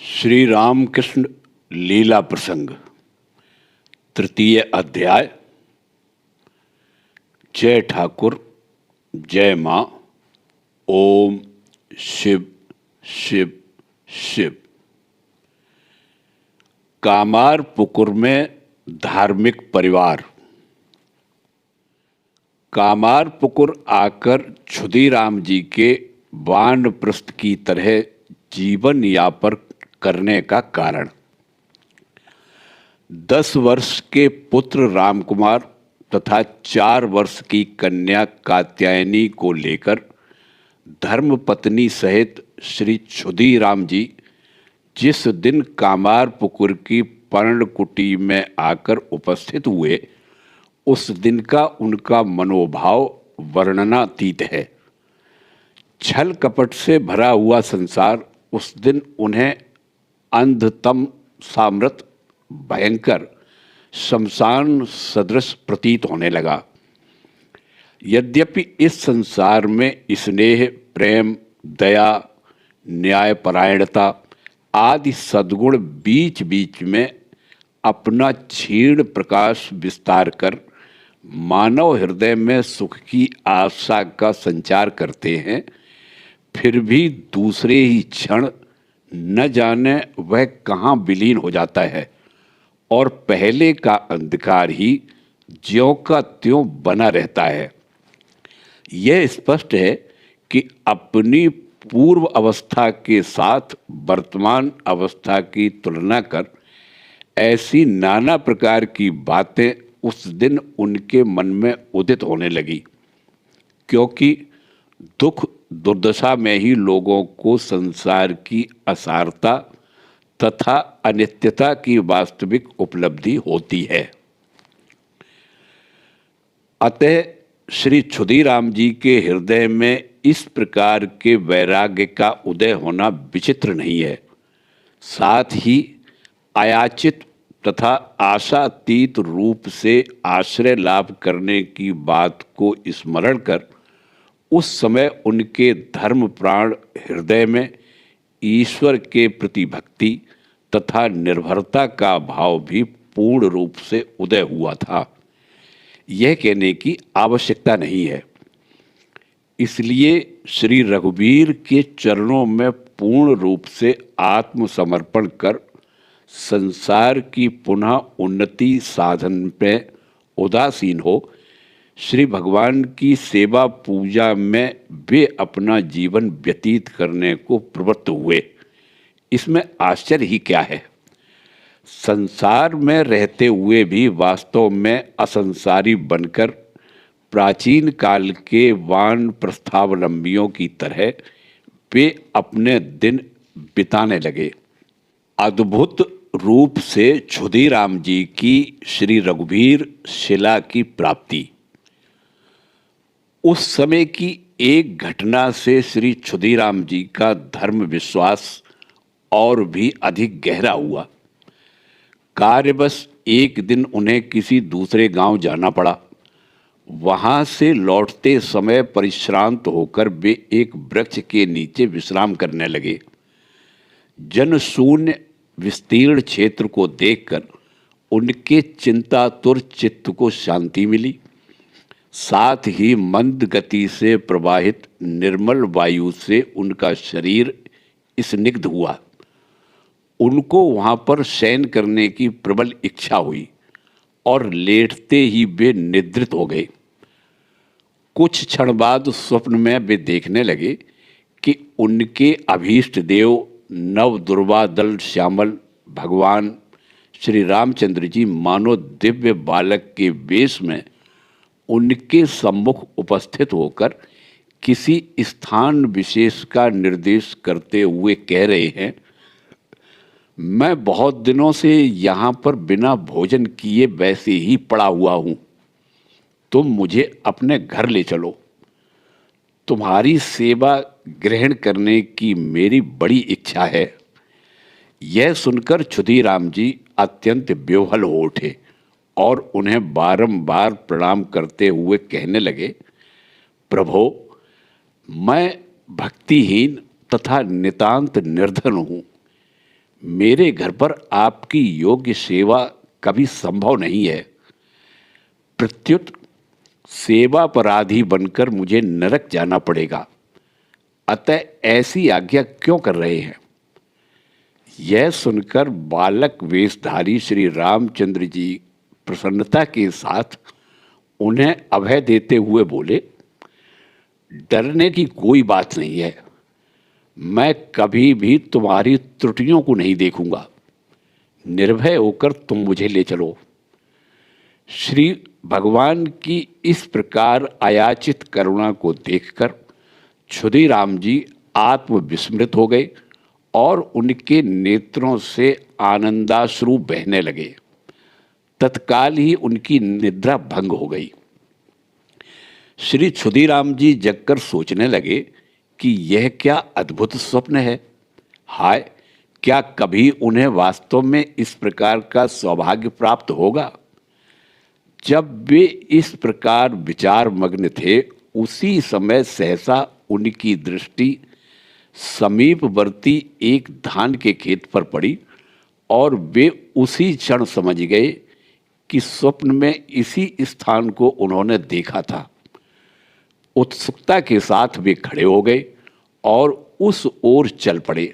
श्री रामकृष्ण लीला प्रसंग तृतीय अध्याय। जय ठाकुर, जय माँ। ओम शिव शिव शिव। कामारपुकुर में धार्मिक परिवार। कामारपुकुर आकर क्षुदीराम जी के वानप्रस्थ की तरह जीवन यापन करने का कारण। 10 वर्ष के पुत्र रामकुमार तथा 4 वर्ष की कन्या कात्यायनी को लेकर धर्मपत्नी सहित श्री क्षुदीराम जी जिस दिन कामारपुकुर की पर्णकुटी में आकर उपस्थित हुए, उस दिन का उनका मनोभाव वर्णनातीत है। छल कपट से भरा हुआ संसार उस दिन उन्हें अंधतम सामृत भयंकर शमशान सदृश प्रतीत होने लगा। यद्यपि इस संसार में स्नेह, प्रेम, दया, न्यायपरायणता आदि सद्गुण बीच बीच में अपना क्षीण प्रकाश विस्तार कर मानव हृदय में सुख की आशा का संचार करते हैं, फिर भी दूसरे ही क्षण न जाने वह कहाँ विलीन हो जाता है और पहले का अंधकार ही ज्यों का त्यों बना रहता है। यह स्पष्ट है कि अपनी पूर्व अवस्था के साथ वर्तमान अवस्था की तुलना कर ऐसी नाना प्रकार की बातें उस दिन उनके मन में उदित होने लगी, क्योंकि दुख दुर्दशा में ही लोगों को संसार की असारता तथा अनित्यता की वास्तविक उपलब्धि होती है। अतः श्री क्षुदीराम जी के हृदय में इस प्रकार के वैराग्य का उदय होना विचित्र नहीं है। साथ ही अयाचित तथा आशातीत रूप से आश्रय लाभ करने की बात को स्मरण कर उस समय उनके धर्म प्राण हृदय में ईश्वर के प्रति भक्ति तथा निर्भरता का भाव भी पूर्ण रूप से उदय हुआ था, यह कहने की आवश्यकता नहीं है। इसलिए श्री रघुवीर के चरणों में पूर्ण रूप से आत्मसमर्पण कर संसार की पुनः उन्नति साधन पे उदासीन हो श्री भगवान की सेवा पूजा में वे अपना जीवन व्यतीत करने को प्रवृत्त हुए। इसमें आश्चर्य ही क्या है। संसार में रहते हुए भी वास्तव में असंसारी बनकर प्राचीन काल के वान प्रस्थावलंबियों की तरह वे अपने दिन बिताने लगे। अद्भुत रूप से क्षुदीराम जी की श्री रघुवीर शिला की प्राप्ति। उस समय की एक घटना से श्री क्षुदीराम जी का धर्म विश्वास और भी अधिक गहरा हुआ। कार्यवश एक दिन उन्हें किसी दूसरे गांव जाना पड़ा। वहां से लौटते समय परिश्रांत होकर वे एक वृक्ष के नीचे विश्राम करने लगे। जनशून्य विस्तीर्ण क्षेत्र को देखकर उनके चिंतातुर चित्त को शांति मिली। साथ ही मंद गति से प्रवाहित निर्मल वायु से उनका शरीर स्निग्ध हुआ। उनको वहां पर शयन करने की प्रबल इच्छा हुई और लेटते ही वे निद्रित हो गए। कुछ क्षण बाद स्वप्न में वे देखने लगे कि उनके अभीष्ट देव नव दुर्वादल श्यामल भगवान श्री रामचंद्र जी मानो दिव्य बालक के वेश में उनके सम्मुख उपस्थित होकर किसी स्थान विशेष का निर्देश करते हुए कह रहे हैं, मैं बहुत दिनों से यहाँ पर बिना भोजन किए वैसे ही पड़ा हुआ हूँ। तुम मुझे अपने घर ले चलो। तुम्हारी सेवा ग्रहण करने की मेरी बड़ी इच्छा है। यह सुनकर क्षुदीराम जी अत्यंत व्योहल हो उठे और उन्हें बारंबार प्रणाम करते हुए कहने लगे, प्रभो, मैं भक्तिहीन तथा नितांत निर्धन हूँ। मेरे घर पर आपकी योग्य सेवा कभी संभव नहीं है। प्रत्युत सेवापराधी बनकर मुझे नरक जाना पड़ेगा। अतः ऐसी आज्ञा क्यों कर रहे हैं? यह सुनकर बालक वेशधारी श्री रामचंद्र जी प्रसन्नता के साथ उन्हें अभय देते हुए बोले, डरने की कोई बात नहीं है। मैं कभी भी तुम्हारी त्रुटियों को नहीं देखूंगा। निर्भय होकर तुम मुझे ले चलो। श्री भगवान की इस प्रकार अयाचित करुणा को देखकर क्षुधीराम जी आत्मविस्मृत हो गए और उनके नेत्रों से आनंदाश्रु बहने लगे। तत्काल ही उनकी निद्रा भंग हो गई। श्री क्षुधीराम जी जगकर सोचने लगे कि यह क्या अद्भुत स्वप्न है। हाय, क्या कभी उन्हें वास्तव में इस प्रकार का सौभाग्य प्राप्त होगा? जब वे इस प्रकार विचार मग्न थे, उसी समय सहसा उनकी दृष्टि समीपवर्ती एक धान के खेत पर पड़ी और वे उसी क्षण समझ गए कि स्वप्न में इसी स्थान को उन्होंने देखा था। उत्सुकता के साथ वे खड़े हो गए और उस ओर चल पड़े।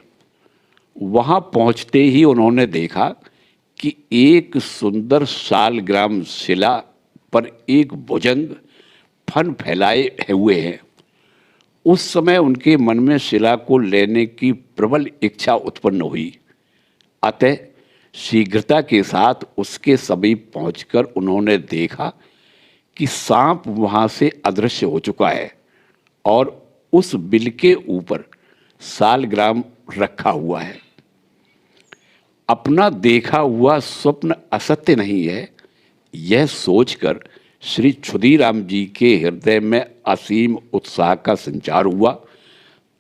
वहां पहुंचते ही उन्होंने देखा कि एक सुंदर शालग्राम शिला पर एक भुजंग फन फैलाए हुए हैं। उस समय उनके मन में शिला को लेने की प्रबल इच्छा उत्पन्न हुई। अतः शीघ्रता के साथ उसके समीप पहुंचकर उन्होंने देखा कि सांप वहां से अदृश्य हो चुका है और उस बिल के ऊपर शालग्राम रखा हुआ है। अपना देखा हुआ स्वप्न असत्य नहीं है, यह सोचकर श्री क्षुधीराम जी के हृदय में असीम उत्साह का संचार हुआ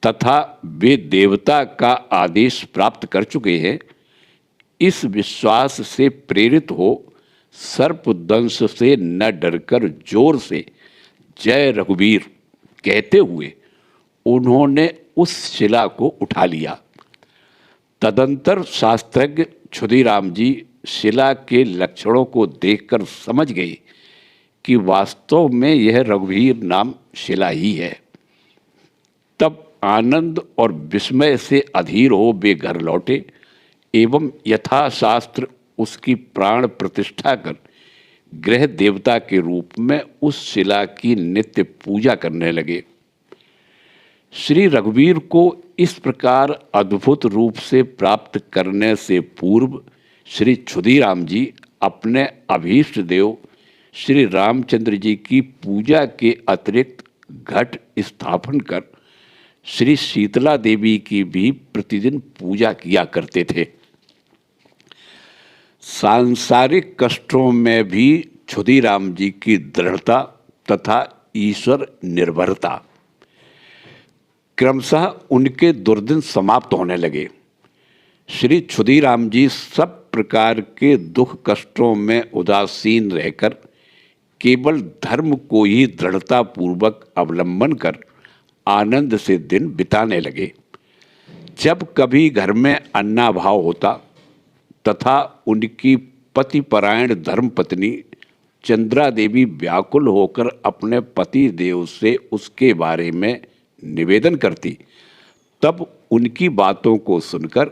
तथा वे देवता का आदेश प्राप्त कर चुके हैं। इस विश्वास से प्रेरित हो सर्पदंश से न डरकर जोर से जय रघुवीर कहते हुए उन्होंने उस शिला को उठा लिया। तदंतर शास्त्रज्ञ क्षुधीराम जी शिला के लक्षणों को देखकर समझ गए कि वास्तव में यह रघुवीर नाम शिला ही है। तब आनंद और विस्मय से अधीर हो वे घर लौटे एवं यथाशास्त्र उसकी प्राण प्रतिष्ठा कर गृह देवता के रूप में उस शिला की नित्य पूजा करने लगे। श्री रघुवीर को इस प्रकार अद्भुत रूप से प्राप्त करने से पूर्व श्री क्षुधीराम जी अपने अभीष्ट देव श्री रामचंद्र जी की पूजा के अतिरिक्त घट स्थापन कर श्री शीतला देवी की भी प्रतिदिन पूजा किया करते थे। सांसारिक कष्टों में भी क्षुधीराम जी की दृढ़ता तथा ईश्वर निर्भरता क्रमशः उनके दुर्दिन समाप्त होने लगे। श्री क्षुधीराम जी सब प्रकार के दुख कष्टों में उदासीन रहकर केवल धर्म को ही दृढ़ता पूर्वक अवलंबन कर आनंद से दिन बिताने लगे। जब कभी घर में अन्नाभाव होता तथा उनकी पतिपरायण धर्मपत्नी चंद्रा देवी व्याकुल होकर अपने पति देव से उसके बारे में निवेदन करती, तब उनकी बातों को सुनकर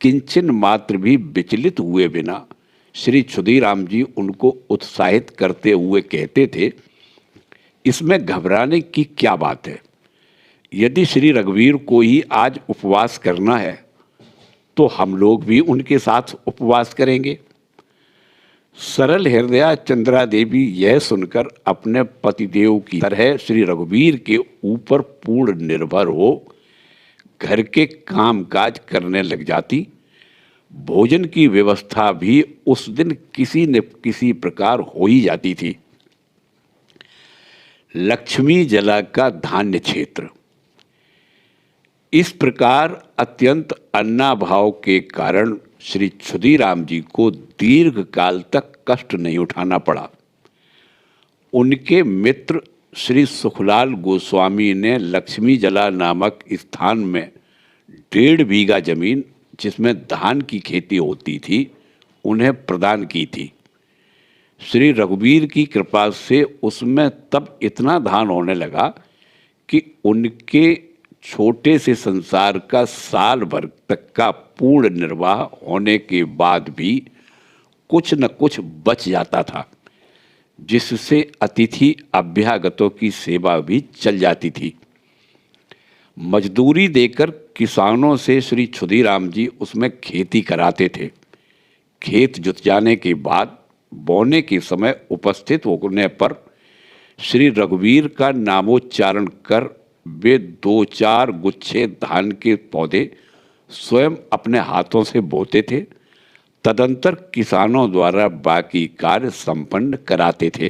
किंचन मात्र भी विचलित हुए बिना श्री क्षुधीराम जी उनको उत्साहित करते हुए कहते थे, इसमें घबराने की क्या बात है? यदि श्री रघुवीर को ही आज उपवास करना है तो हम लोग भी उनके साथ उपवास करेंगे। सरल हृदया चंद्रा देवी यह सुनकर अपने पतिदेव की तरह श्री रघुवीर के ऊपर पूर्ण निर्भर हो घर के कामकाज करने लग जाती। भोजन की व्यवस्था भी उस दिन किसी न किसी प्रकार हो ही जाती थी। लक्ष्मी जला का धान्य क्षेत्र। इस प्रकार अत्यंत अन्नाभाव के कारण श्री क्षुधीराम जी को दीर्घ काल तक कष्ट नहीं उठाना पड़ा। उनके मित्र श्री सुखलाल गोस्वामी ने लक्ष्मी जला नामक स्थान में 1.5 बीघा जमीन जिसमें धान की खेती होती थी उन्हें प्रदान की थी। श्री रघुवीर की कृपा से उसमें तब इतना धान होने लगा कि उनके छोटे से संसार का साल भर तक का पूर्ण निर्वाह होने के बाद भी कुछ न कुछ बच जाता था, जिससे अतिथि अभ्यागतों की सेवा भी चल जाती थी। मजदूरी देकर किसानों से श्री क्षुदीराम जी उसमें खेती कराते थे। खेत जुत जाने के बाद बोने के समय उपस्थित होने पर श्री रघुवीर का नामोच्चारण कर वे 2-4 गुच्छे धान के पौधे स्वयं अपने हाथों से बोते थे। तदंतर किसानों द्वारा बाकी कार्य संपन्न कराते थे।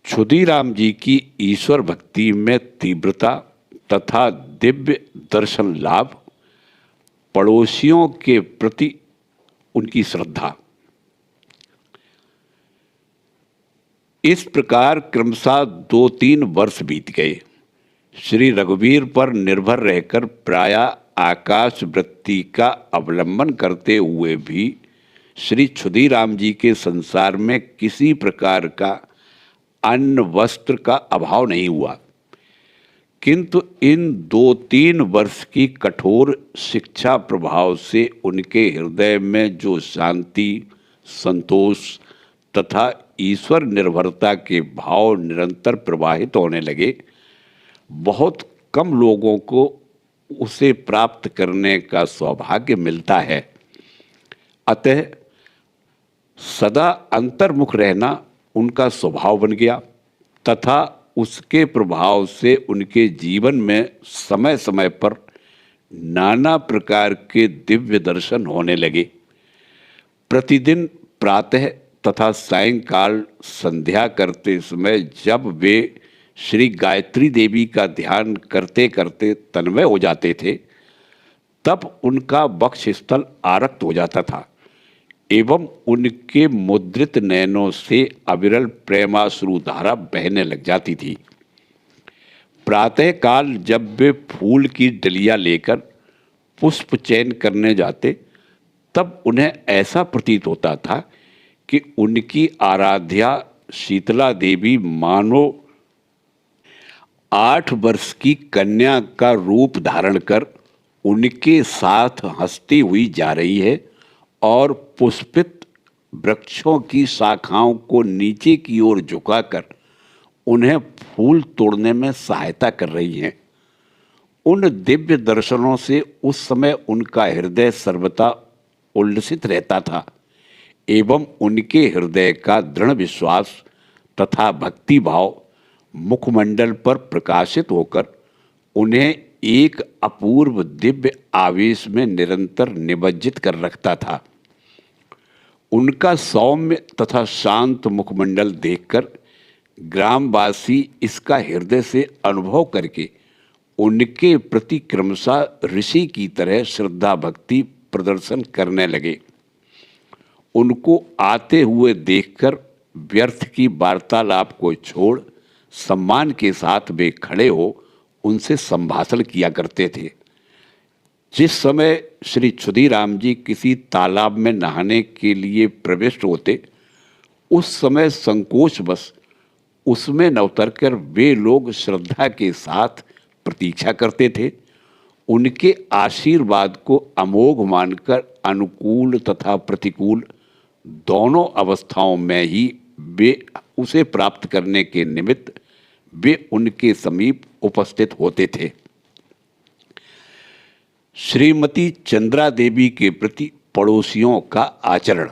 क्षुदीराम जी की ईश्वर भक्ति में तीव्रता तथा दिव्य दर्शन लाभ, पड़ोसियों के प्रति उनकी श्रद्धा, इस प्रकार क्रमशः 2-3 वर्ष बीत गए। श्री रघुवीर पर निर्भर रहकर प्रायः आकाश वृत्ति का अवलंबन करते हुए भी श्री क्षुदीराम जी के संसार में किसी प्रकार का अन्न वस्त्र का अभाव नहीं हुआ। किंतु इन 2-3 वर्ष की कठोर शिक्षा प्रभाव से उनके हृदय में जो शांति, संतोष तथा ईश्वर निर्भरता के भाव निरंतर प्रवाहित होने लगे। बहुत कम लोगों को उसे प्राप्त करने का सौभाग्य मिलता है। अतः सदा अंतर्मुख रहना उनका स्वभाव बन गया तथा उसके प्रभाव से उनके जीवन में समय समय पर नाना प्रकार के दिव्य दर्शन होने लगे। प्रतिदिन प्रातः तथा सायंकाल संध्या करते समय जब वे श्री गायत्री देवी का ध्यान करते करते तन्मय हो जाते थे, तब उनका वक्षस्थल आरक्त हो जाता था एवं उनके मुद्रित नयनों से अविरल प्रेमाश्रु धारा बहने लग जाती थी। प्रातःकाल जब वे फूल की डलिया लेकर पुष्प चयन करने जाते, तब उन्हें ऐसा प्रतीत होता था कि उनकी आराध्या शीतला देवी मानो 8 वर्ष की कन्या का रूप धारण कर उनके साथ हंसती हुई जा रही है और पुष्पित वृक्षों की शाखाओं को नीचे की ओर झुकाकर उन्हें फूल तोड़ने में सहायता कर रही हैं। उन दिव्य दर्शनों से उस समय उनका हृदय सर्वथा उल्लसित रहता था एवं उनके हृदय का दृढ़ विश्वास तथा भक्ति भाव मुखमंडल पर प्रकाशित होकर उन्हें एक अपूर्व दिव्य आवेश में निरंतर निमज्जित कर रखता था। उनका सौम्य तथा शांत मुखमंडल देखकर ग्रामवासी इसका हृदय से अनुभव करके उनके प्रति क्रमशः ऋषि की तरह श्रद्धा भक्ति प्रदर्शन करने लगे। उनको आते हुए देखकर व्यर्थ की वार्तालाप को छोड़ सम्मान के साथ वे खड़े हो उनसे संभाषण किया करते थे। जिस समय श्री क्षुदीराम जी किसी तालाब में नहाने के लिए प्रविष्ट होते, उस समय संकोचवश उसमें न उतरकर वे लोग श्रद्धा के साथ प्रतीक्षा करते थे। उनके आशीर्वाद को अमोघ मानकर अनुकूल तथा प्रतिकूल दोनों अवस्थाओं में ही वे उसे प्राप्त करने के निमित्त वे उनके समीप उपस्थित होते थे। श्रीमती चंद्रा देवी के प्रति पड़ोसियों का आचरण।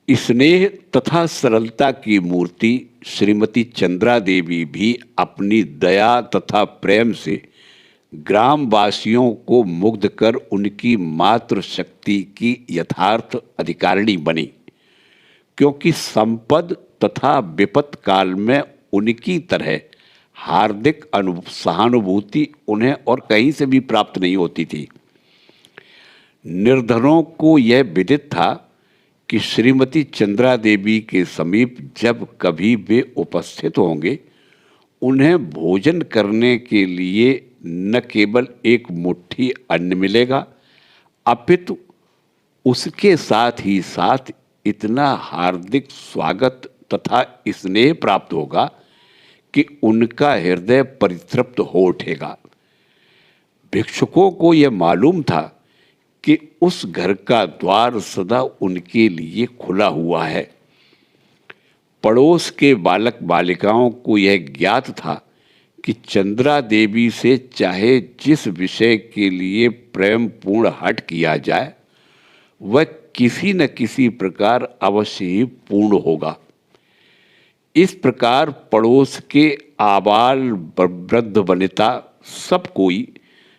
स्नेह तथा सरलता की मूर्ति श्रीमती चंद्रा देवी भी अपनी दया तथा प्रेम से ग्रामवासियों को मुग्ध कर उनकी मातृ शक्ति की यथार्थ अधिकारिणी बनी, क्योंकि संपद तथा विपत काल में उनकी तरह हार्दिक सहानुभूति उन्हें और कहीं से भी प्राप्त नहीं होती थी। निर्धनों को यह विदित था कि श्रीमती चंद्रा देवी के समीप जब कभी वे उपस्थित होंगे, उन्हें भोजन करने के लिए न केवल एक मुट्ठी अन्न मिलेगा, अपितु उसके साथ ही साथ इतना हार्दिक स्वागत तथा स्नेह प्राप्त होगा कि उनका हृदय परितृप्त हो उठेगा। भिक्षुकों को यह मालूम था कि उस घर का द्वार सदा उनके लिए खुला हुआ है। पड़ोस के बालक बालिकाओं को यह ज्ञात था कि चंद्रा देवी से चाहे जिस विषय के लिए प्रेम पूर्ण हठ किया जाए, वह किसी न किसी प्रकार अवश्य ही पूर्ण होगा। इस प्रकार पड़ोस के आबाल वृद्ध वनिता सब कोई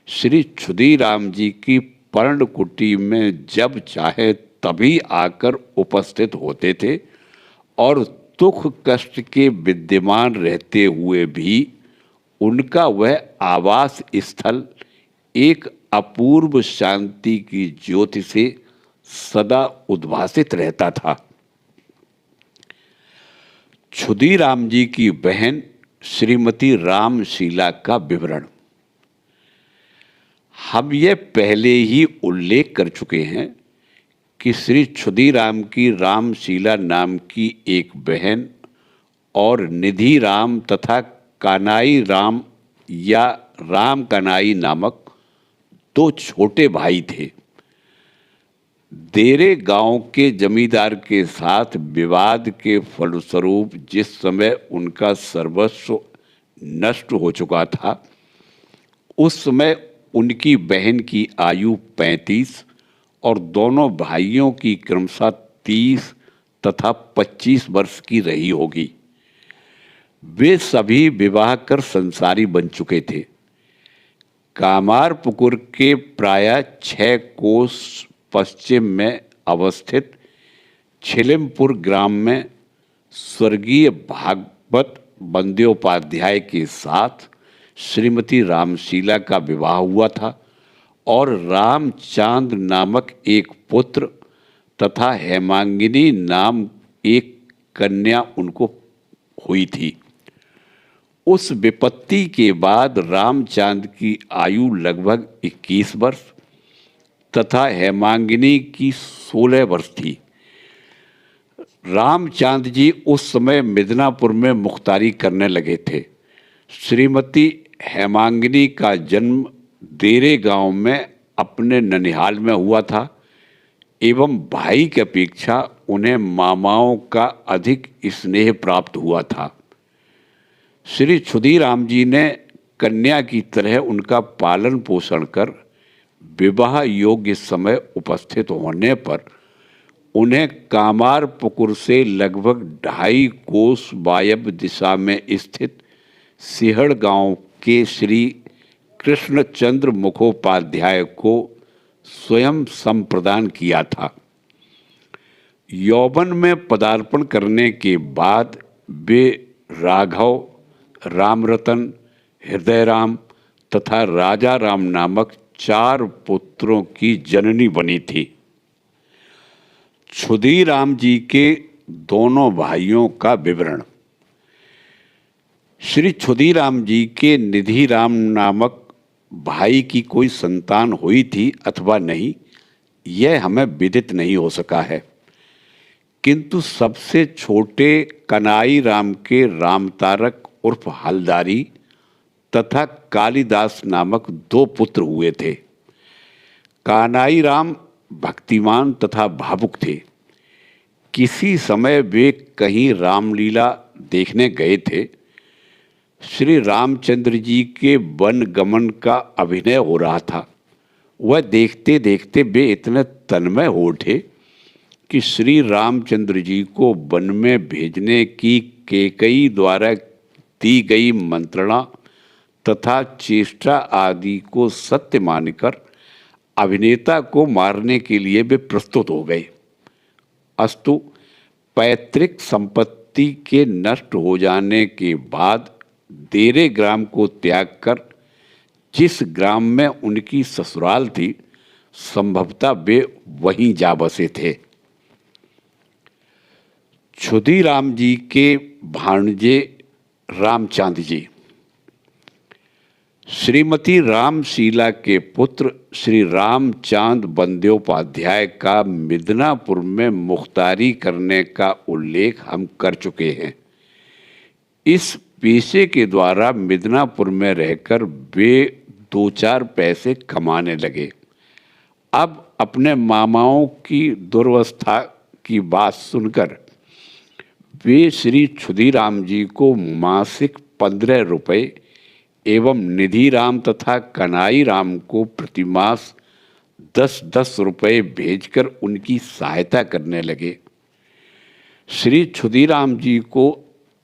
श्री क्षुदीराम जी की पर्ण कुटी में जब चाहे तभी आकर उपस्थित होते थे और दुख कष्ट के विद्यमान रहते हुए भी उनका वह आवास स्थल एक अपूर्व शांति की ज्योति से सदा उद्भासित रहता था। क्षुदीराम जी की बहन श्रीमती रामशीला का विवरण हम ये पहले ही उल्लेख कर चुके हैं कि श्री क्षुदीराम की रामशीला नाम की एक बहन और निधि राम तथा कानाई राम या राम कानाई नामक दो छोटे भाई थे। देरे गांव के जमींदार के साथ विवाद के फलस्वरूप जिस समय उनका सर्वस्व नष्ट हो चुका था, उस समय उनकी बहन की आयु 35 और दोनों भाइयों की क्रमशः 30 तथा 25 वर्ष की रही होगी। वे सभी विवाह कर संसारी बन चुके थे। कामारपुकुर के प्रायः 6 कोस पश्चिम में अवस्थित छिलिमपुर ग्राम में स्वर्गीय भागवत बंद्योपाध्याय के साथ श्रीमती रामशीला का विवाह हुआ था और रामचांद नामक एक पुत्र तथा हेमांगिनी नाम एक कन्या उनको हुई थी। उस विपत्ति के बाद रामचांद की आयु लगभग 21 वर्ष तथा हेमांगिनी की 16 वर्ष थी। रामचांद जी उस समय मिदनापुर में मुख्तारी करने लगे थे। श्रीमती हेमांगिनी का जन्म देरे गांव में अपने ननिहाल में हुआ था एवं भाई की अपेक्षा उन्हें मामाओं का अधिक स्नेह प्राप्त हुआ था। श्री क्षुदीराम जी ने कन्या की तरह उनका पालन पोषण कर विवाह योग्य समय उपस्थित होने पर उन्हें कामारपुकुर से लगभग 2.5 कोस वायव्य दिशा में स्थित सिहड़ गांव के श्री कृष्णचंद्र मुखोपाध्याय को स्वयं संप्रदान किया था। यौवन में पदार्पण करने के बाद वे राघव, रामरतन, हृदयराम तथा राजा राम नामक 4 पुत्रों की जननी बनी थी। क्षुदीराम जी के दोनों भाइयों का विवरण। श्री क्षुदीराम जी के निधि राम नामक भाई की कोई संतान हुई थी अथवा नहीं, यह हमें विदित नहीं हो सका है, किंतु सबसे छोटे कनाई राम के रामतारक उर्फ हलदारी तथा कालिदास नामक 2 पुत्र हुए थे। कानाई राम भक्तिमान तथा भावुक थे। किसी समय वे कहीं रामलीला देखने गए थे। श्री रामचंद्र जी के वन गमन का अभिनय हो रहा था। वह देखते देखते वे इतने तन्मय हो उठे कि श्री रामचंद्र जी को वन में भेजने की कैकेयी द्वारा दी गई मंत्रणा तथा चेष्टा आदि को सत्य मानकर अभिनेता को मारने के लिए वे प्रस्तुत हो गए। अस्तु पैतृक संपत्ति के नष्ट हो जाने के बाद देरे ग्राम को त्याग कर जिस ग्राम में उनकी ससुराल थी, संभवतः वे वहीं जा बसे थे। क्षुदीराम जी के भाणजे रामचांद जी। श्रीमती रामशीला के पुत्र श्री रामचांद बंद्योपाध्याय का मिदनापुर में मुख्तारी करने का उल्लेख हम कर चुके हैं। इस पेशे के द्वारा मिदनापुर में रहकर वे 2-4 पैसे कमाने लगे। अब अपने मामाओं की दुर्वस्था की बात सुनकर वे श्री क्षुदीराम जी को मासिक 15 रुपये एवं निधिराम तथा कनाई राम को प्रतिमास 10-10 रुपये भेजकर उनकी सहायता करने लगे। श्री क्षुदीराम जी को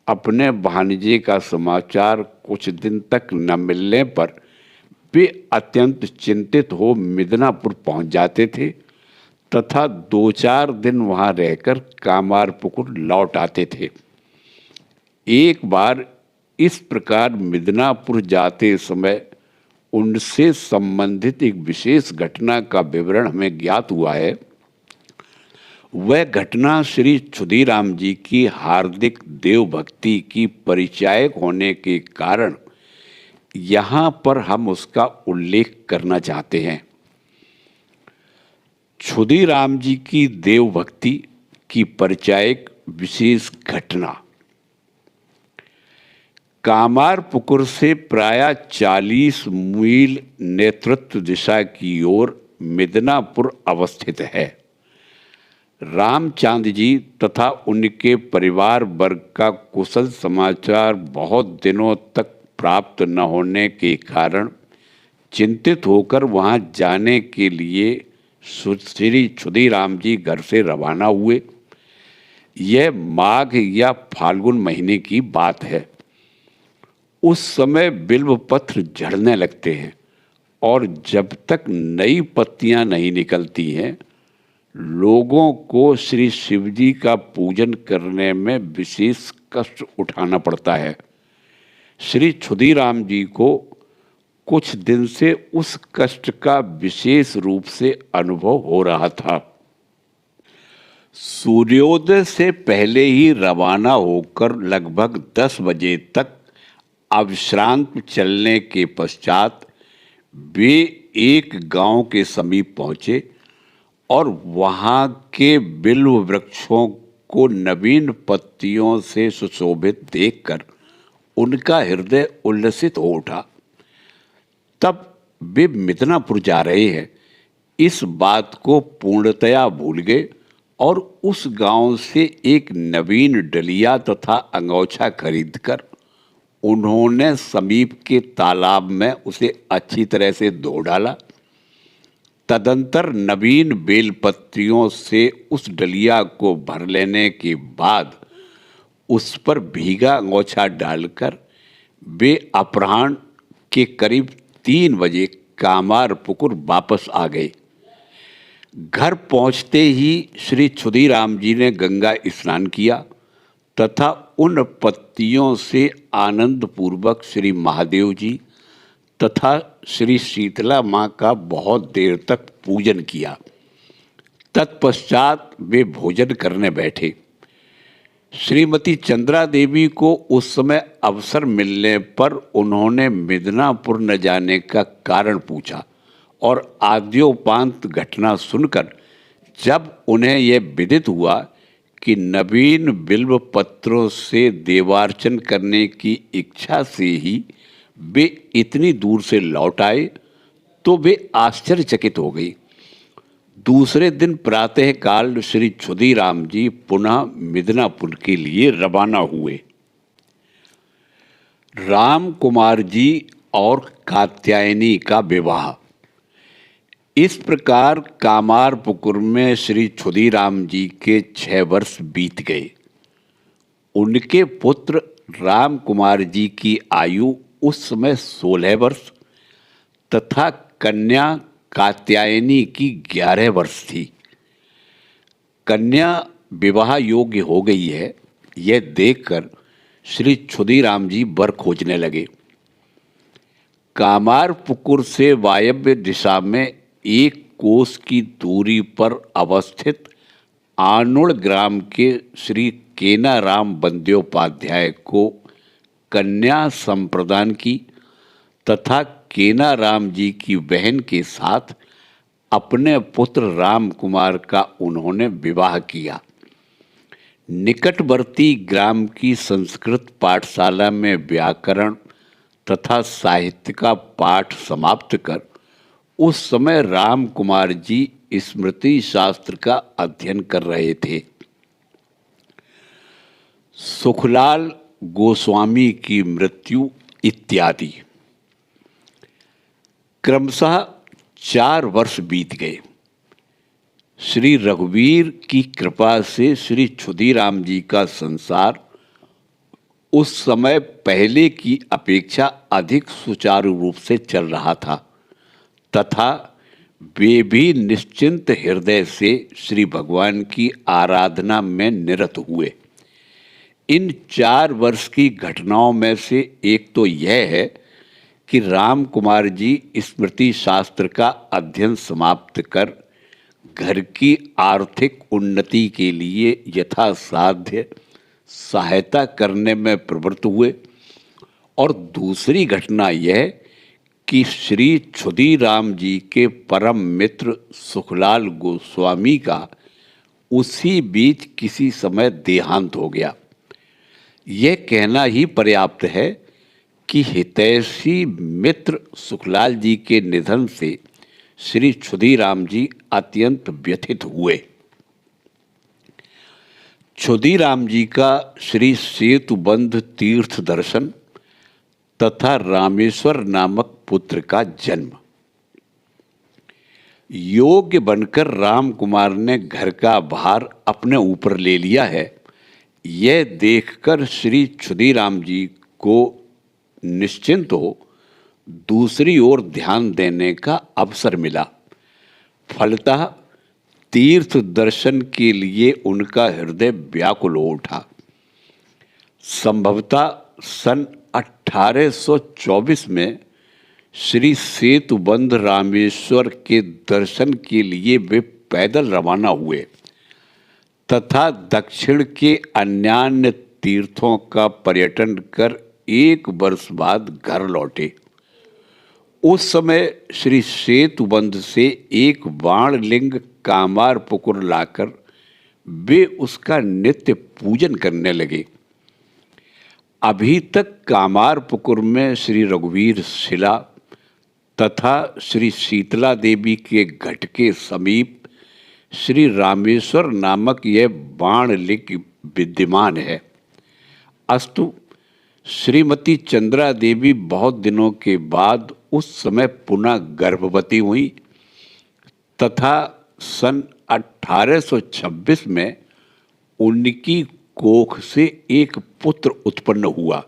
अपने भांजे का समाचार कुछ दिन तक न मिलने पर वे अत्यंत चिंतित हो मिदनापुर पहुंच जाते थे तथा 2-4 दिन वहां रहकर कामारपुकुर लौट आते थे। एक बार इस प्रकार मिदनापुर जाते समय उनसे संबंधित एक विशेष घटना का विवरण हमें ज्ञात हुआ है। वह घटना श्री क्षुदीराम जी की हार्दिक देव भक्ति की परिचायक होने के कारण यहाँ पर हम उसका उल्लेख करना चाहते हैं। क्षुदीराम जी की देव भक्ति की परिचायक विशेष घटना कामारपुकुर से प्रायः 40 मील नेतृत्व दिशा की ओर मिदनापुर अवस्थित है। रामचांद जी तथा उनके परिवार वर्ग का कुशल समाचार बहुत दिनों तक प्राप्त न होने के कारण चिंतित होकर वहां जाने के लिए श्री क्षुदीराम जी घर से रवाना हुए। यह माघ या फाल्गुन महीने की बात है। उस समय बिल्व पत्र झड़ने लगते हैं और जब तक नई पत्तियां नहीं निकलती हैं, लोगों को श्री शिवजी का पूजन करने में विशेष कष्ट उठाना पड़ता है। श्री क्षुदीराम जी को कुछ दिन से उस कष्ट का विशेष रूप से अनुभव हो रहा था। सूर्योदय से पहले ही रवाना होकर लगभग 10 बजे तक अविश्रांत चलने के पश्चात वे एक गांव के समीप पहुंचे और वहां के बिल्व वृक्षों को नवीन पत्तियों से सुशोभित देखकर उनका हृदय उल्लसित हो उठा। तब वे मिदनापुर जा रहे हैं इस बात को पूर्णतया भूल गए और उस गांव से एक नवीन डलिया तथा अंगोछा खरीदकर उन्होंने समीप के तालाब में उसे अच्छी तरह से धो डाला। तदंतर नवीन बेलपत्रियों से उस डलिया को भर लेने के बाद उस पर भीगा अंगोछा डालकर वे अपराह्न के करीब 3 बजे कामारपुकुर वापस आ गए। घर पहुंचते ही श्री क्षुदीराम जी ने गंगा स्नान किया तथा उन पत्तियों से आनंद पूर्वक श्री महादेव जी तथा श्री शीतला माँ का बहुत देर तक पूजन किया। तत्पश्चात वे भोजन करने बैठे। श्रीमती चंद्रा देवी को उस समय अवसर मिलने पर उन्होंने मिदनापुर न जाने का कारण पूछा और आद्योपांत घटना सुनकर जब उन्हें यह विदित हुआ कि नवीन बिल्व पत्रों से देवार्चन करने की इच्छा से ही वे इतनी दूर से लौट आए तो वे आश्चर्यचकित हो गई। दूसरे दिन प्रातःकाल श्री क्षुदीराम जी पुनः मिदनापुर के लिए रवाना हुए। राम कुमार जी और कात्यायनी का विवाह। इस प्रकार कामारपुकुर में श्री क्षुदीराम जी के 6 वर्ष बीत गए। उनके पुत्र राम कुमार जी की आयु उस समय 16 वर्ष तथा कन्या कात्यायनी की 11 वर्ष थी। कन्या विवाह योग्य हो गई है, यह देखकर श्री क्षुदीराम जी वर खोजने लगे। कामारपुकुर से वायव्य दिशा में 1 कोस की दूरी पर अवस्थित आनुड़ ग्राम के श्री केनाराम बंद्योपाध्याय को कन्या संप्रदान की तथा केना राम जी की बहन के साथ अपने पुत्र राम कुमार का उन्होंने विवाह किया। निकटवर्ती ग्राम की संस्कृत पाठशाला में व्याकरण तथा साहित्य का पाठ समाप्त कर उस समय राम कुमार जी स्मृति शास्त्र का अध्ययन कर रहे थे। सुखलाल गोस्वामी की मृत्यु इत्यादि। क्रमशः 4 वर्ष बीत गए। श्री रघुवीर की कृपा से श्री क्षुधीराम जी का संसार उस समय पहले की अपेक्षा अधिक सुचारू रूप से चल रहा था तथा वे भी निश्चिंत हृदय से श्री भगवान की आराधना में निरत हुए। इन 4 वर्ष की घटनाओं में से एक तो यह है कि राम कुमार जी स्मृति शास्त्र का अध्ययन समाप्त कर घर की आर्थिक उन्नति के लिए यथासाध्य सहायता करने में प्रवृत्त हुए, और दूसरी घटना यह कि श्री क्षुधीराम जी के परम मित्र सुखलाल गोस्वामी का उसी बीच किसी समय देहांत हो गया। यह कहना ही पर्याप्त है कि हितैषी मित्र सुखलाल जी के निधन से श्री क्षुधीराम जी अत्यंत व्यथित हुए। क्षुधीराम जी का श्री सेतुबंध तीर्थ दर्शन तथा रामेश्वर नामक पुत्र का जन्म। योग्य बनकर राम कुमार ने घर का भार अपने ऊपर ले लिया है, यह देखकर श्री क्षुधीराम जी को निश्चिंत हो दूसरी ओर ध्यान देने का अवसर मिला। फलतः तीर्थ दर्शन के लिए उनका हृदय व्याकुल हो उठा। संभवतः सन 1824 में श्री सेतुबंध रामेश्वर के दर्शन के लिए वे पैदल रवाना हुए तथा दक्षिण के अन्यान्य तीर्थों का पर्यटन कर 1 वर्ष बाद घर लौटे। उस समय श्री सेतुबंध से एक बाणलिंग कामार पुकुर लाकर वे उसका नित्य पूजन करने लगे। अभी तक कामार पुकुर में श्री रघुवीर शिला तथा श्री शीतला देवी के घट के समीप श्री रामेश्वर नामक यह बाणलिंग विद्यमान है। अस्तु श्रीमती चंद्रा देवी बहुत दिनों के बाद उस समय पुनः गर्भवती हुई तथा सन 1826 में उनकी कोख से एक पुत्र उत्पन्न हुआ।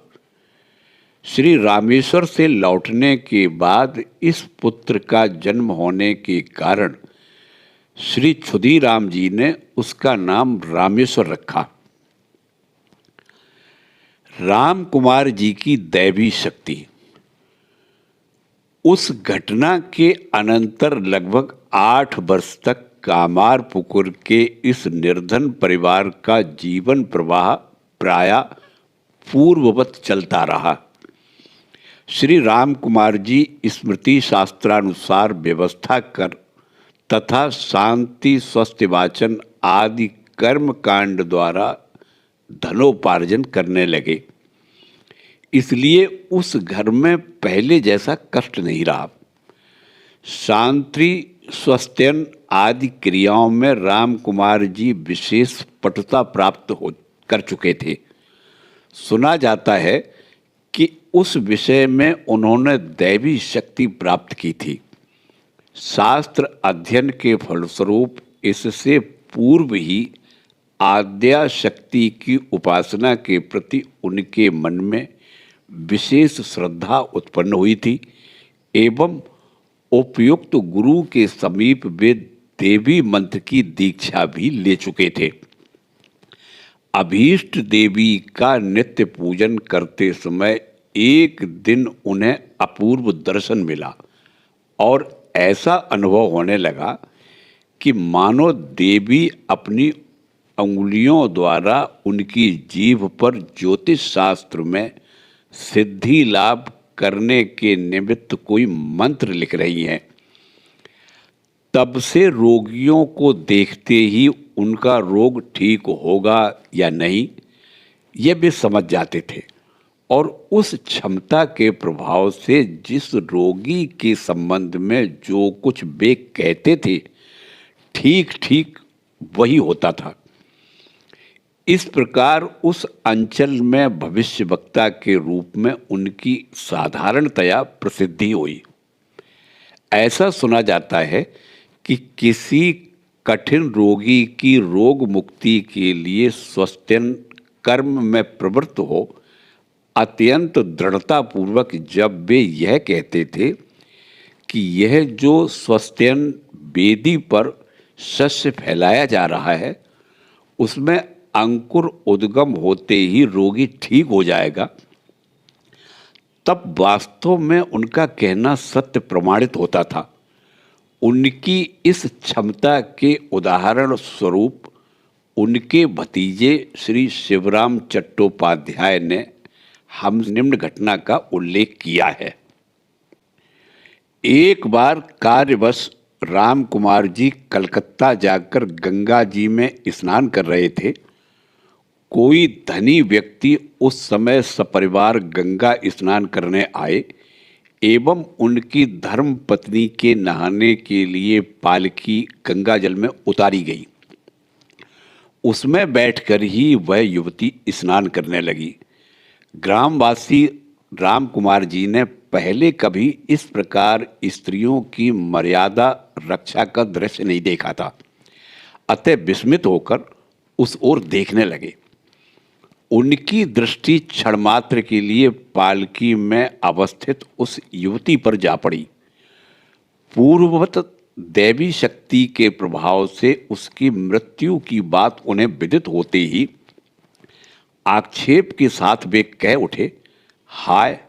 श्री रामेश्वर से लौटने के बाद इस पुत्र का जन्म होने के कारण श्री क्षुधीराम जी ने उसका नाम रामेश्वर रखा। राम कुमार जी की दैवी शक्ति। उस घटना के अनंतर लगभग 8 वर्ष तक कामार पुकुर के इस निर्धन परिवार का जीवन प्रवाह प्रायः पूर्ववत चलता रहा। श्री राम कुमार जी स्मृति शास्त्रानुसार व्यवस्था कर तथा शांति स्वस्थ वाचन आदि कर्म कांड द्वारा धनोपार्जन करने लगे, इसलिए उस घर में पहले जैसा कष्ट नहीं रहा। शांति स्वस्थयन आदि क्रियाओं में राम कुमार जी विशेष पटुता प्राप्त कर चुके थे। सुना जाता है कि उस विषय में उन्होंने दैवी शक्ति प्राप्त की थी। शास्त्र अध्ययन के फलस्वरूप इससे पूर्व ही आद्या शक्ति की उपासना के प्रति उनके मन में विशेष श्रद्धा उत्पन्न हुई थी एवं उपयुक्त गुरु के समीप वे देवी मंत्र की दीक्षा भी ले चुके थे। अभीष्ट देवी का नित्य पूजन करते समय एक दिन उन्हें अपूर्व दर्शन मिला और ऐसा अनुभव होने लगा कि मानो देवी अपनी अंगुलियों द्वारा उनकी जीभ पर ज्योतिष शास्त्र में सिद्धि लाभ करने के निमित्त कोई मंत्र लिख रही हैं। तब से रोगियों को देखते ही उनका रोग ठीक होगा या नहीं ये वे समझ जाते थे और उस क्षमता के प्रभाव से जिस रोगी के संबंध में जो कुछ वे कहते थे ठीक ठीक वही होता था। इस प्रकार उस अंचल में भविष्यवक्ता के रूप में उनकी साधारणतया प्रसिद्धि हुई। ऐसा सुना जाता है कि किसी कठिन रोगी की रोग मुक्ति के लिए स्वस्त्यन कर्म में प्रवृत्त हो अत्यंत दृढ़तापूर्वक जब वे यह कहते थे कि यह जो स्वस्त्यन वेदी पर शस्य फैलाया जा रहा है उसमें अंकुर उद्गम होते ही रोगी ठीक हो जाएगा, तब वास्तव में उनका कहना सत्य प्रमाणित होता था। उनकी इस क्षमता के उदाहरण स्वरूप उनके भतीजे श्री शिवराम चट्टोपाध्याय ने हम निम्न घटना का उल्लेख किया है। एक बार कार्यवश राम कुमार जी कलकत्ता जाकर गंगा जी में स्नान कर रहे थे। कोई धनी व्यक्ति उस समय सपरिवार गंगा स्नान करने आए एवं उनकी धर्म पत्नी के नहाने के लिए पालकी गंगा जल में उतारी गई। उसमें बैठकर ही वह युवती स्नान करने लगी। ग्रामवासी राम कुमार जी ने पहले कभी इस प्रकार स्त्रियों की मर्यादा रक्षा का दृश्य नहीं देखा था, अतः विस्मित होकर उस ओर देखने लगे। उनकी दृष्टि क्षणमात्र के लिए पालकी में अवस्थित उस युवती पर जा पड़ी। पूर्ववत दैवी शक्ति के प्रभाव से उसकी मृत्यु की बात उन्हें विदित होते ही आक्षेप के साथ वे कह उठे, हाय,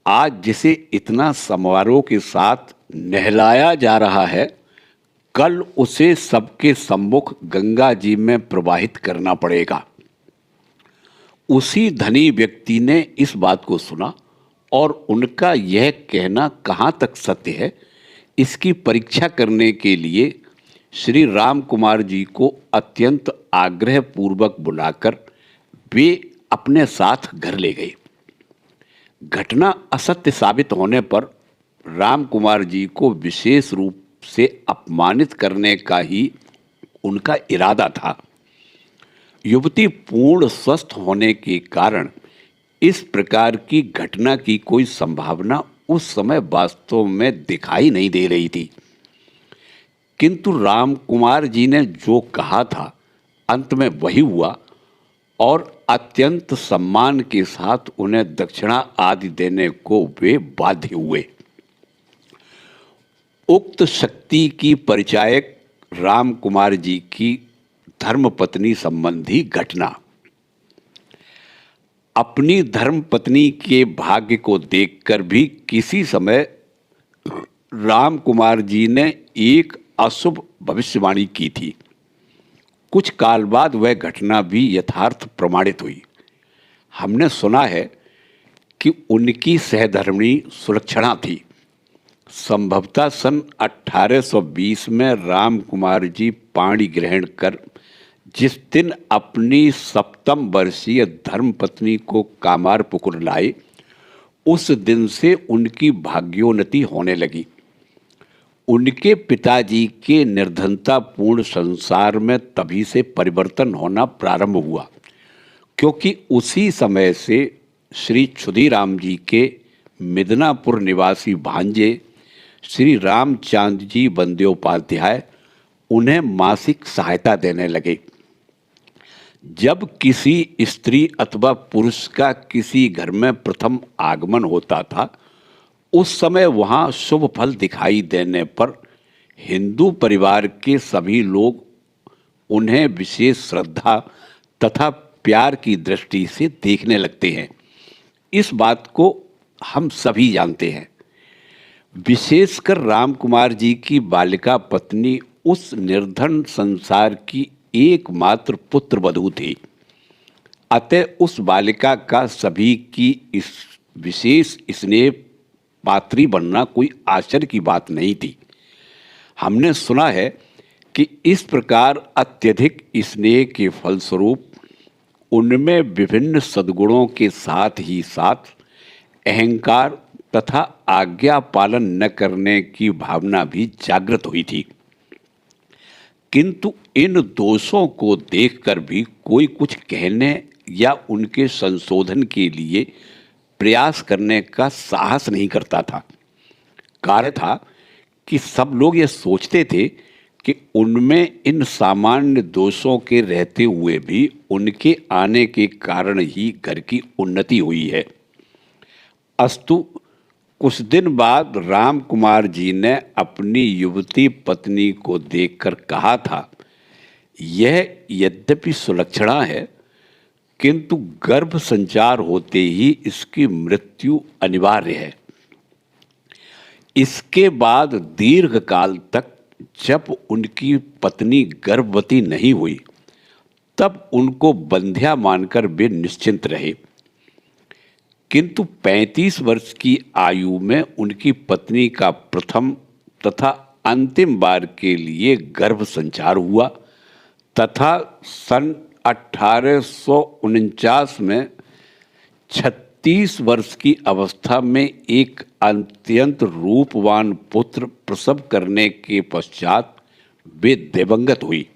आज जिसे इतना समारोह के साथ नहलाया जा रहा है, कल उसे सबके सम्मुख गंगा जी में प्रवाहित करना पड़ेगा। उसी धनी व्यक्ति ने इस बात को सुना और उनका यह कहना कहाँ तक सत्य है इसकी परीक्षा करने के लिए श्री राम कुमार जी को अत्यंत आग्रहपूर्वक बुलाकर वे अपने साथ घर ले गए। घटना असत्य साबित होने पर राम कुमार जी को विशेष रूप से अपमानित करने का ही उनका इरादा था। युवती पूर्ण स्वस्थ होने के कारण इस प्रकार की घटना की कोई संभावना उस समय वास्तव में दिखाई नहीं दे रही थी, किंतु राम कुमार जी ने जो कहा था अंत में वही हुआ और अत्यंत सम्मान के साथ उन्हें दक्षिणा आदि देने को वे बाध्य हुए। उक्त शक्ति की परिचायक राम कुमार जी की धर्मपत्नी संबंधी घटना। अपनी धर्मपत्नी के भाग्य को देखकर भी किसी समय राम कुमार जी ने एक अशुभ भविष्यवाणी की थी। कुछ काल बाद वह घटना भी यथार्थ प्रमाणित हुई। हमने सुना है कि उनकी सहधर्मिणी सुलक्षणा थी। संभवतः सन 1820 में राम कुमार जी पाणी ग्रहण कर जिस दिन अपनी सप्तम वर्षीय धर्मपत्नी को कामारपुकुर लाए, उस दिन से उनकी भाग्योन्नति होने लगी। उनके पिताजी के निर्धनतापूर्ण संसार में तभी से परिवर्तन होना प्रारंभ हुआ, क्योंकि उसी समय से श्री क्षुधीराम जी के मिदनापुर निवासी भांजे श्री रामचांद जी बंद्योपाध्याय उन्हें मासिक सहायता देने लगे। जब किसी स्त्री अथवा पुरुष का किसी घर में प्रथम आगमन होता था, उस समय वहाँ शुभ फल दिखाई देने पर हिंदू परिवार के सभी लोग उन्हें विशेष श्रद्धा तथा प्यार की दृष्टि से देखने लगते हैं। इस बात को हम सभी जानते हैं। विशेषकर राम कुमार जी की बालिका पत्नी उस निर्धन संसार की एकमात्र पुत्र वधू थी, अतः उस बालिका का सभी की इस विशेष स्नेह पात्री बनना कोई आश्चर्य की बात नहीं थी। हमने सुना है कि इस प्रकार अत्यधिक स्नेह के फलस्वरूप उनमें विभिन्न सद्गुणों के साथ ही साथ अहंकार तथा आज्ञा पालन न करने की भावना भी जागृत हुई थी। किंतु इन दोषों को देखकर भी कोई कुछ कहने या उनके संशोधन के लिए प्रयास करने का साहस नहीं करता था। कारण था कि सब लोग ये सोचते थे कि उनमें इन सामान्य दोषों के रहते हुए भी उनके आने के कारण ही घर की उन्नति हुई है। अस्तु कुछ दिन बाद राम कुमार जी ने अपनी युवती पत्नी को देखकर कहा था, यह यद्यपि सुलक्षणा है किंतु गर्भ संचार होते ही इसकी मृत्यु अनिवार्य है। इसके बाद दीर्घ काल तक जब उनकी पत्नी गर्भवती नहीं हुई तब उनको बंध्या मानकर वे निश्चिंत रहे। किंतु 35 वर्ष की आयु में उनकी पत्नी का प्रथम तथा अंतिम बार के लिए गर्भ संचार हुआ तथा सन 1849 में 36 वर्ष की अवस्था में एक अत्यंत रूपवान पुत्र प्रसव करने के पश्चात वे दिवंगत हुई।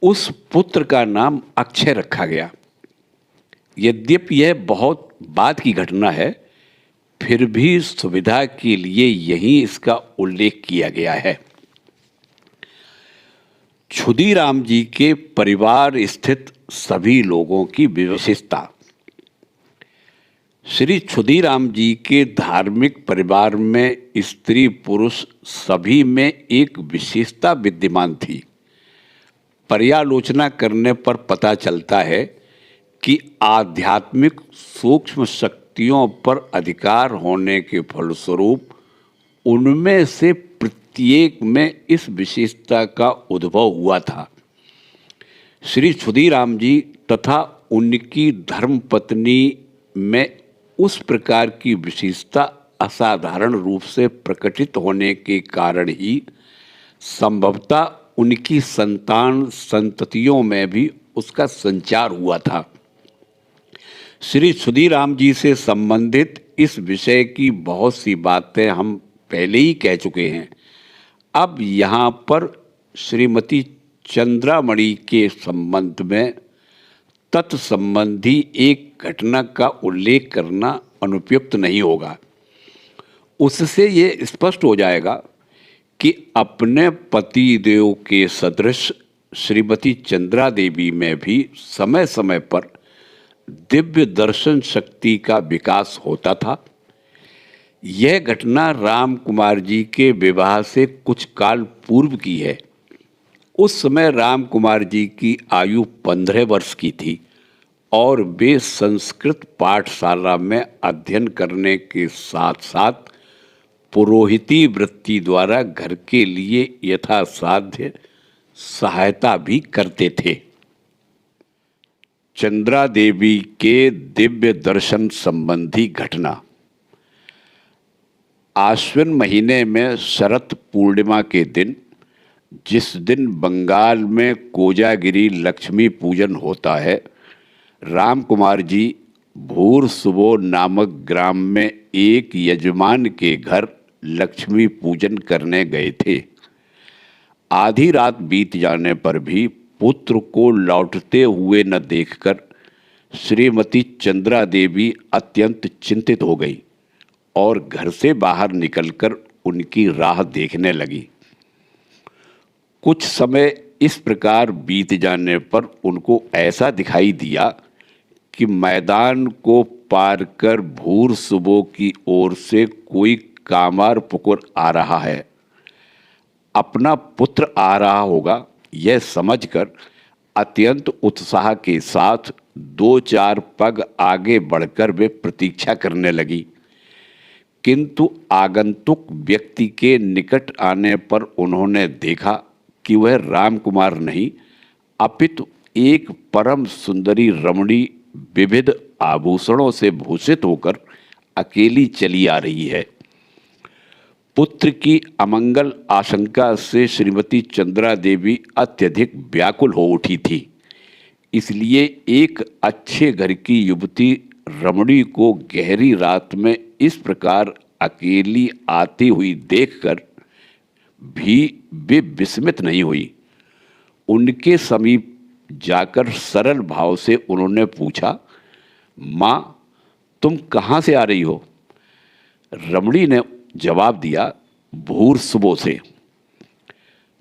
उस पुत्र का नाम अक्षय रखा गया। यद्यपि यह बहुत बाद की घटना है, फिर भी सुविधा के लिए यहीं इसका उल्लेख किया गया है। क्षुदीराम जी के परिवार स्थित सभी लोगों की विशेषता। श्री क्षुदीराम जी के धार्मिक परिवार में स्त्री पुरुष सभी में एक विशेषता विद्यमान थी। पर्यालोचना करने पर पता चलता है कि आध्यात्मिक सूक्ष्म शक्तियों पर अधिकार होने के फलस्वरूप उनमें से प्रत्येक में इस विशेषता का उद्भव हुआ था। श्री क्षुदीराम जी तथा उनकी धर्मपत्नी में उस प्रकार की विशेषता असाधारण रूप से प्रकटित होने के कारण ही संभवतः उनकी संतान संततियों में भी उसका संचार हुआ था। श्री क्षुदीराम जी से संबंधित इस विषय की बहुत सी बातें हम पहले ही कह चुके हैं। अब यहाँ पर श्रीमती चंद्रामणि के संबंध में तत्संबंधी एक घटना का उल्लेख करना अनुपयुक्त नहीं होगा। उससे ये स्पष्ट हो जाएगा कि अपने पति देव के सदृश श्रीमती चंद्रा देवी में भी समय समय पर दिव्य दर्शन शक्ति का विकास होता था। यह घटना राम कुमार जी के विवाह से कुछ काल पूर्व की है। उस समय राम कुमार जी की आयु 15 वर्ष की थी और वे संस्कृत पाठशाला में अध्ययन करने के साथ साथ पुरोहिती वृत्ति द्वारा घर के लिए यथासाध्य सहायता भी करते थे। चंद्रा देवी के दिव्य दर्शन संबंधी घटना। आश्विन महीने में शरत पूर्णिमा के दिन, जिस दिन बंगाल में कोजागिरी लक्ष्मी पूजन होता है, राम कुमार जी भूरसुबो नामक ग्राम में एक यजमान के घर लक्ष्मी पूजन करने गए थे। आधी रात बीत जाने पर भी पुत्र को लौटते हुए न देखकर श्रीमती चंद्रा देवी अत्यंत चिंतित हो गई और घर से बाहर निकलकर उनकी राह देखने लगी। कुछ समय इस प्रकार बीत जाने पर उनको ऐसा दिखाई दिया कि मैदान को पार कर भूरसुबो की ओर से कोई कामार पुकुर आ रहा है। अपना पुत्र आ रहा होगा, यह समझकर अत्यंत उत्साह के साथ 2-4 पग आगे बढ़कर वे प्रतीक्षा करने लगी। किंतु आगंतुक व्यक्ति के निकट आने पर उन्होंने देखा कि वह राम कुमार नहीं, अपितु एक परम सुंदरी रमणी विविध आभूषणों से भूषित होकर अकेली चली आ रही है। पुत्र की अमंगल आशंका से श्रीमती चंद्रा देवी अत्यधिक व्याकुल हो उठी थी। इसलिए एक अच्छे घर की युवती रमणी को गहरी रात में इस प्रकार अकेली आती हुई देखकर भी वे विस्मित नहीं हुई। उनके समीप जाकर सरल भाव से उन्होंने पूछा, माँ, तुम कहाँ से आ रही हो? रमणी ने जवाब दिया, भूर सुबह से।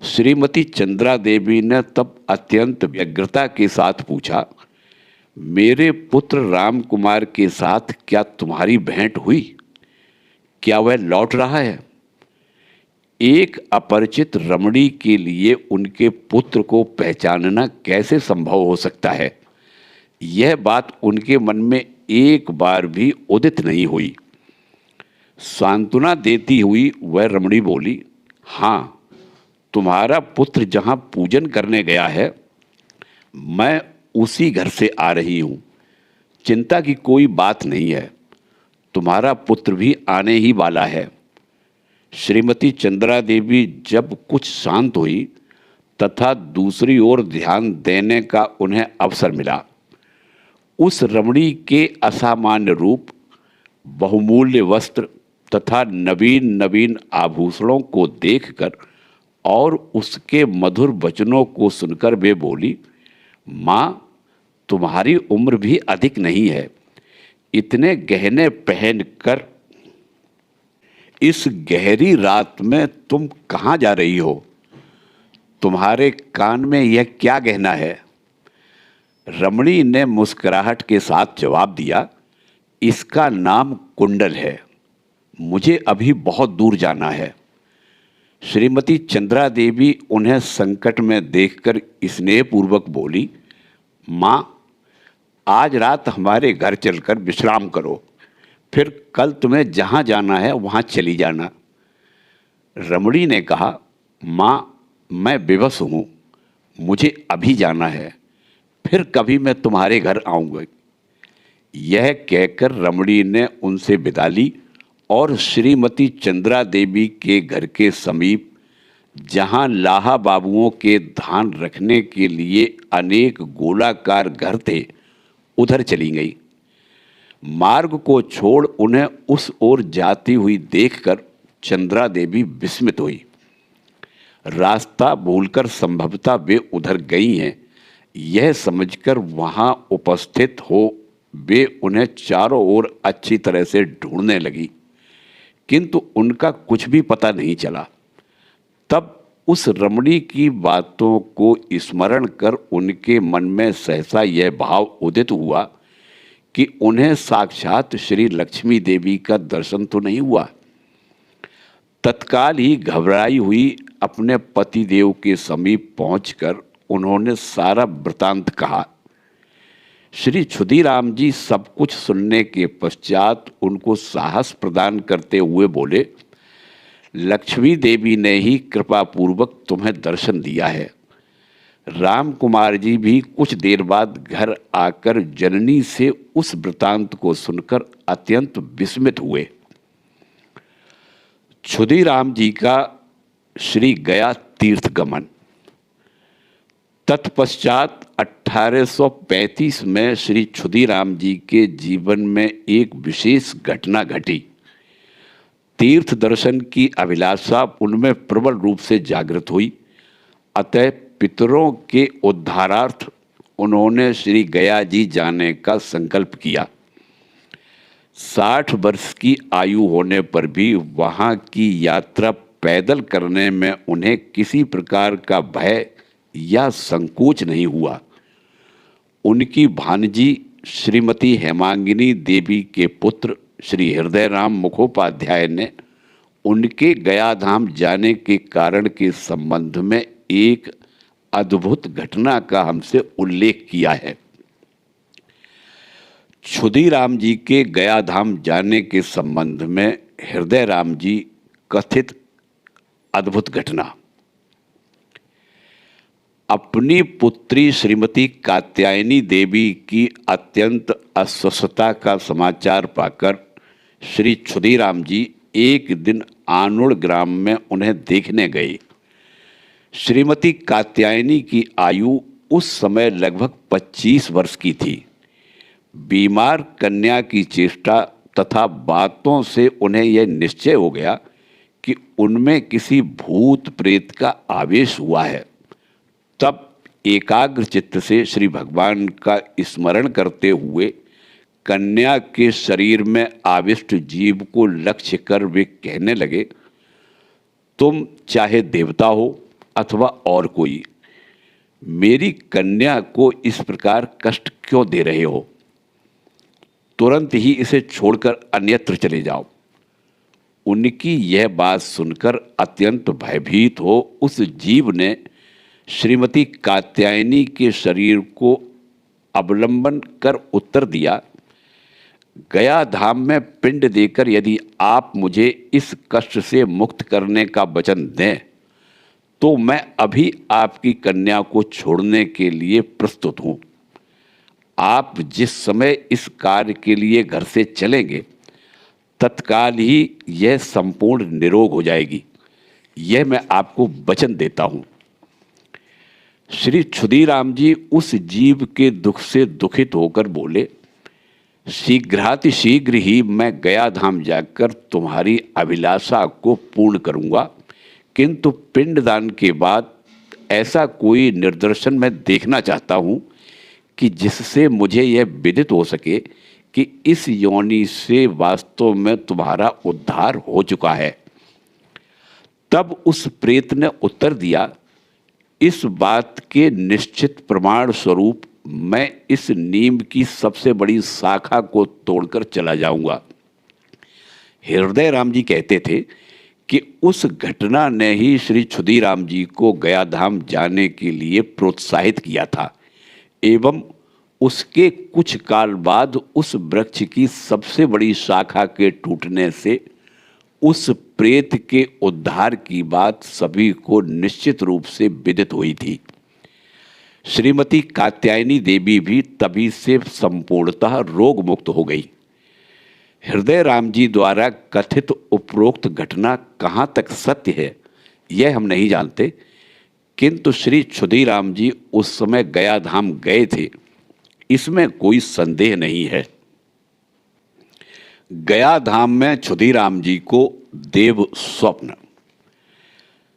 श्रीमती चंद्रा देवी ने तब अत्यंत व्यग्रता के साथ पूछा, मेरे पुत्र राम कुमार के साथ क्या तुम्हारी भेंट हुई? क्या वह लौट रहा है? एक अपरिचित रमणी के लिए उनके पुत्र को पहचानना कैसे संभव हो सकता है? यह बात उनके मन में एक बार भी उदित नहीं हुई। सांत्वना देती हुई वह रमणी बोली, हाँ, तुम्हारा पुत्र जहाँ पूजन करने गया है, मैं उसी घर से आ रही हूँ। चिंता की कोई बात नहीं है, तुम्हारा पुत्र भी आने ही वाला है। श्रीमती चंद्रा देवी जब कुछ शांत हुई तथा दूसरी ओर ध्यान देने का उन्हें अवसर मिला, उस रमणी के असामान्य रूप, बहुमूल्य वस्त्र तथा नवीन नवीन आभूषणों को देखकर और उसके मधुर वचनों को सुनकर वे बोली, माँ, तुम्हारी उम्र भी अधिक नहीं है। इतने गहने पहनकर इस गहरी रात में तुम कहाँ जा रही हो? तुम्हारे कान में यह क्या गहना है? रमणी ने मुस्कुराहट के साथ जवाब दिया, इसका नाम कुंडल है। मुझे अभी बहुत दूर जाना है। श्रीमती चंद्रा देवी उन्हें संकट में देखकर स्नेहपूर्वक बोली, माँ, आज रात हमारे घर चलकर विश्राम करो, फिर कल तुम्हें जहाँ जाना है वहाँ चली जाना। रमणी ने कहा, माँ, मैं विवश हूँ, मुझे अभी जाना है, फिर कभी मैं तुम्हारे घर आऊँगा। यह कहकर रमणी ने उनसे विदा ली और श्रीमती चंद्रा देवी के घर के समीप, जहाँ लाहा बाबुओं के धान रखने के लिए अनेक गोलाकार घर थे, उधर चली गई। मार्ग को छोड़ उन्हें उस ओर जाती हुई देखकर चंद्रा देवी विस्मित हुई। रास्ता भूलकर संभवतः वे उधर गई हैं, यह समझकर वहाँ उपस्थित हो वे उन्हें चारों ओर अच्छी तरह से ढूंढने लगी, किंतु उनका कुछ भी पता नहीं चला। तब उस रमणी की बातों को स्मरण कर उनके मन में सहसा यह भाव उदित हुआ कि उन्हें साक्षात श्री लक्ष्मी देवी का दर्शन तो नहीं हुआ। तत्काल ही घबराई हुई अपने पतिदेव के समीप पहुंचकर उन्होंने सारा वृतांत कहा। श्री क्षुधीराम जी सब कुछ सुनने के पश्चात उनको साहस प्रदान करते हुए बोले, लक्ष्मी देवी ने ही कृपा पूर्वक तुम्हें दर्शन दिया है। राम कुमार जी भी कुछ देर बाद घर आकर जननी से उस वृतांत को सुनकर अत्यंत विस्मित हुए। क्षुधीराम जी का श्री गया तीर्थ गमन। तत्पश्चात 1835 में श्री क्षुधीराम जी के जीवन में एक विशेष घटना घटी। तीर्थ दर्शन की अभिलाषा उनमें प्रबल रूप से जागृत हुई। अतः पितरों के उद्धारार्थ उन्होंने श्री गया जी जाने का संकल्प किया। 60 वर्ष की आयु होने पर भी वहाँ की यात्रा पैदल करने में उन्हें किसी प्रकार का भय या संकोच नहीं हुआ। उनकी भांजी श्रीमती हेमांगिनी देवी के पुत्र श्री हृदय राम मुखोपाध्याय ने उनके गया धाम जाने के कारण के संबंध में एक अद्भुत घटना का हमसे उल्लेख किया है। क्षुधीराम जी के गया धाम जाने के संबंध में हृदय राम जी कथित अद्भुत घटना। अपनी पुत्री श्रीमती कात्यायनी देवी की अत्यंत अस्वस्थता का समाचार पाकर श्री क्षुदीराम जी एक दिन आनुड़ ग्राम में उन्हें देखने गए। श्रीमती कात्यायनी की आयु उस समय लगभग 25 वर्ष की थी। बीमार कन्या की चेष्टा तथा बातों से उन्हें यह निश्चय हो गया कि उनमें किसी भूत प्रेत का आवेश हुआ है। तब एकाग्र चित्त से श्री भगवान का स्मरण करते हुए कन्या के शरीर में आविष्ट जीव को लक्ष्य कर वे कहने लगे, तुम चाहे देवता हो अथवा और कोई, मेरी कन्या को इस प्रकार कष्ट क्यों दे रहे हो? तुरंत ही इसे छोड़कर अन्यत्र चले जाओ। उनकी यह बात सुनकर अत्यंत भयभीत हो उस जीव ने श्रीमती कात्यायनी के शरीर को अवलंबन कर उत्तर दिया, गया धाम में पिंड देकर यदि आप मुझे इस कष्ट से मुक्त करने का वचन दें तो मैं अभी आपकी कन्या को छोड़ने के लिए प्रस्तुत हूँ। आप जिस समय इस कार्य के लिए घर से चलेंगे तत्काल ही यह संपूर्ण निरोग हो जाएगी, यह मैं आपको वचन देता हूँ। श्री क्षुदीराम जी उस जीव के दुख से दुखित होकर बोले, शीघ्रातिशीघ्र ही मैं गया धाम जाकर तुम्हारी अभिलाषा को पूर्ण करूँगा, किंतु पिंडदान के बाद ऐसा कोई निदर्शन मैं देखना चाहता हूँ कि जिससे मुझे यह विदित हो सके कि इस योनि से वास्तव में तुम्हारा उद्धार हो चुका है। तब उस प्रेत ने उत्तर दिया, इस बात के निश्चित प्रमाण स्वरूप मैं इस नीम की सबसे बड़ी शाखा को तोड़कर चला जाऊंगा। हृदय राम जी कहते थे कि उस घटना ने ही श्री क्षुदीराम जी को गया धाम जाने के लिए प्रोत्साहित किया था एवं उसके कुछ काल बाद उस वृक्ष की सबसे बड़ी शाखा के टूटने से उस प्रेत के उद्धार की बात सभी को निश्चित रूप से विदित हुई थी। श्रीमती कात्यायनी देवी भी तभी से संपूर्णतः रोग मुक्त हो गई। हृदय राम जी द्वारा कथित उपरोक्त घटना कहाँ तक सत्य है यह हम नहीं जानते, किंतु श्री क्षुदीराम जी उस समय गया धाम गए थे, इसमें कोई संदेह नहीं है। गया धाम में क्षुदीराम जी को देव स्वप्न।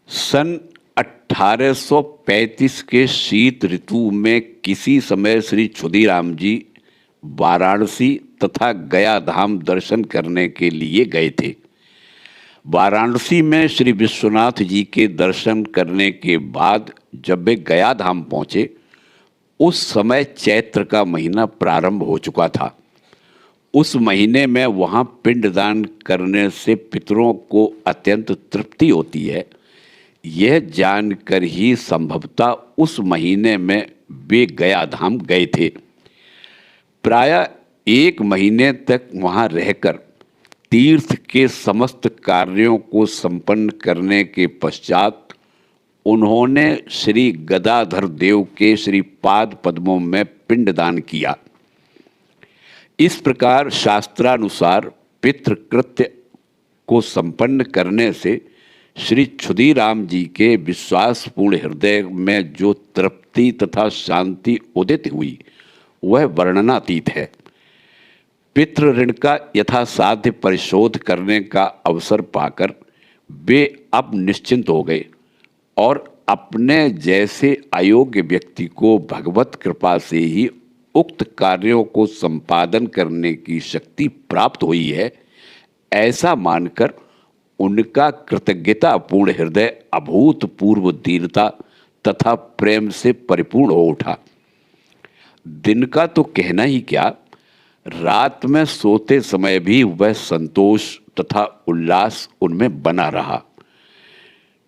सन 1835 के शीत ऋतु में किसी समय श्री क्षुदीराम जी वाराणसी तथा गया धाम दर्शन करने के लिए गए थे। वाराणसी में श्री विश्वनाथ जी के दर्शन करने के बाद जब वे गया धाम पहुँचे उस समय चैत्र का महीना प्रारंभ हो चुका था। उस महीने में वहाँ पिंडदान करने से पितरों को अत्यंत तृप्ति होती है, यह जानकर ही संभवतः उस महीने में वे गया धाम गए थे। प्रायः 1 महीने तक वहाँ रहकर तीर्थ के समस्त कार्यों को संपन्न करने के पश्चात उन्होंने श्री गदाधर देव के श्री पाद पद्मों में पिंडदान किया। इस प्रकार शास्त्रानुसार पितृकृत्य को संपन्न करने से श्री क्षुदीराम जी के विश्वासपूर्ण हृदय में जो तृप्ति तथा शांति उदित हुई वह वर्णनातीत है। पितृ ऋण का यथासाध्य परिशोध करने का अवसर पाकर वे अब निश्चिंत हो गए और अपने जैसे अयोग्य व्यक्ति को भगवत कृपा से ही उक्त कार्यों को संपादन करने की शक्ति प्राप्त हुई है, ऐसा मानकर उनका कृतज्ञतापूर्ण हृदय अभूतपूर्व दीनता तथा प्रेम से परिपूर्ण हो उठा। दिन का तो कहना ही क्या, रात में सोते समय भी वह संतोष तथा उल्लास उनमें बना रहा।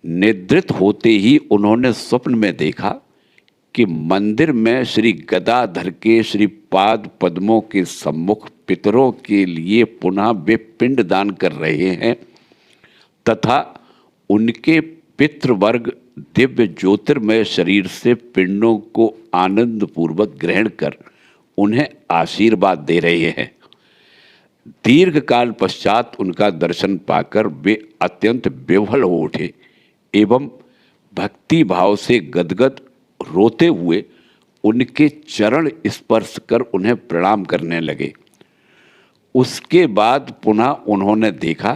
निद्रित होते ही उन्होंने स्वप्न में देखा कि मंदिर में श्री गदाधर के श्री पाद पद्मों के सम्मुख पितरों के लिए पुनः वे पिंड दान कर रहे हैं तथा उनके पितृवर्ग दिव्य ज्योतिर्मय शरीर से पिंडों को आनंद पूर्वक ग्रहण कर उन्हें आशीर्वाद दे रहे हैं। दीर्घ काल पश्चात उनका दर्शन पाकर वे अत्यंत विह्वल हो उठे एवं भक्ति भाव से गदगद रोते हुए उनके चरण स्पर्श कर उन्हें प्रणाम करने लगे। उसके बाद पुनः उन्होंने देखा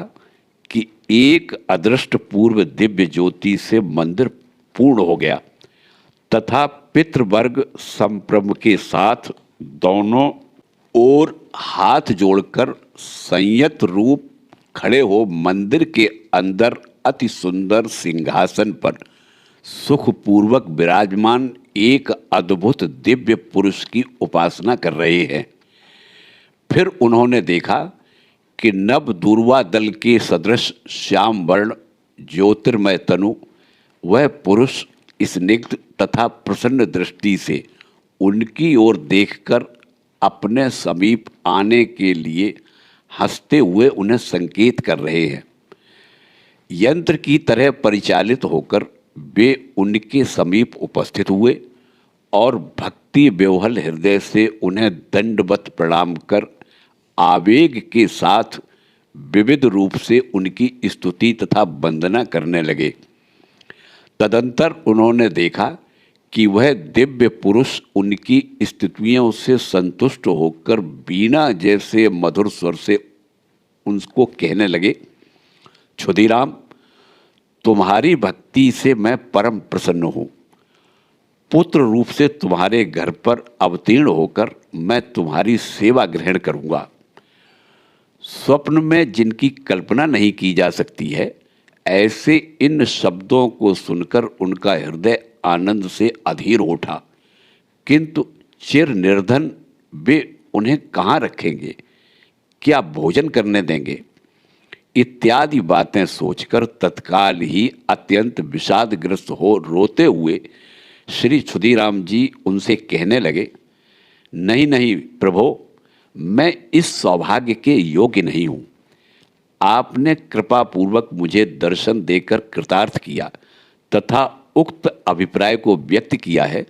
कि एक अदृष्ट पूर्व दिव्य ज्योति से मंदिर पूर्ण हो गया तथा पितृवर्ग संभ्रम के साथ दोनों ओर हाथ जोड़कर संयत रूप खड़े हो मंदिर के अंदर अति सुंदर सिंहासन पर सुखपूर्वक विराजमान एक अद्भुत दिव्य पुरुष की उपासना कर रहे हैं। फिर उन्होंने देखा कि नव दूर्वा दल के सदृश श्याम वर्ण ज्योतिर्मय तनु वह पुरुष स्निग्ध तथा प्रसन्न दृष्टि से उनकी ओर देखकर अपने समीप आने के लिए हंसते हुए उन्हें संकेत कर रहे हैं। यंत्र की तरह परिचालित होकर वे उनके समीप उपस्थित हुए और भक्ति विह्वल हृदय से उन्हें दंडवत प्रणाम कर आवेग के साथ विविध रूप से उनकी स्तुति तथा वंदना करने लगे। तदंतर उन्होंने देखा कि वह दिव्य पुरुष उनकी स्तुतियों से संतुष्ट होकर वीणा जैसे मधुर स्वर से उनको कहने लगे, क्षुधीराम, तुम्हारी भक्ति से मैं परम प्रसन्न हूँ। पुत्र रूप से तुम्हारे घर पर अवतीर्ण होकर मैं तुम्हारी सेवा ग्रहण करूँगा। स्वप्न में जिनकी कल्पना नहीं की जा सकती है, ऐसे इन शब्दों को सुनकर उनका हृदय आनंद से अधीर उठा, किंतु चिर निर्धन वे उन्हें कहाँ रखेंगे, क्या भोजन करने देंगे, इत्यादि बातें सोचकर तत्काल ही अत्यंत विषादग्रस्त हो रोते हुए श्री क्षुधीराम जी उनसे कहने लगे, नहीं नहीं प्रभो, मैं इस सौभाग्य के योग्य नहीं हूँ। आपने कृपा पूर्वक मुझे दर्शन देकर कृतार्थ किया तथा उक्त अभिप्राय को व्यक्त किया है,